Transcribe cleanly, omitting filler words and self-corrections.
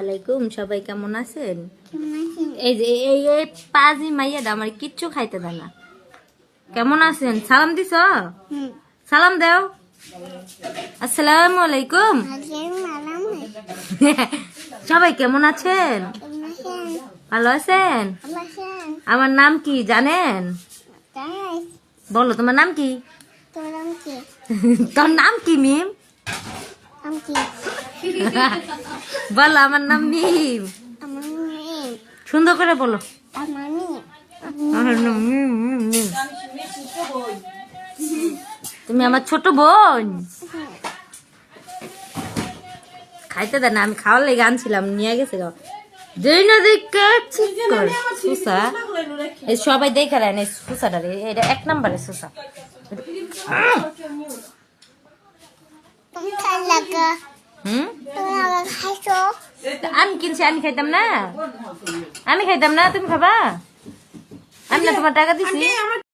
আলাইকুম, সবাই কেমন আছেন? এই যে এই এই পাজি মাইয়া দা আমার কিচ্ছু খাইতে দেয় না। কেমন আছেন? সালাম দিছ? সালাম দাও। আসসালামু আলাইকুম। সবাই কেমন আছেন? ভালো আছেন? আমার নাম কি জানেন? বলো তোমার নাম কি? তোর নাম কি মিম? বলো আমার নাম মিম। সুন্দর করে বলো। আমার নাম মিম, মিম, মিম। তুমি আমার ছোট বোন। খাইতে দেয় না, আমি খাওয়ার লেগে আনছিলাম, নিয়ে গেছে গো। সুসা এই সবাই দেখে নেন এই সুসাটা, এটা 1 নম্বরের সুসা। আমি কিনছি, আমি খাইতাম না, আমি খাইতাম না, তুমি খাবা? আমি না তোমার টাকা দিছি।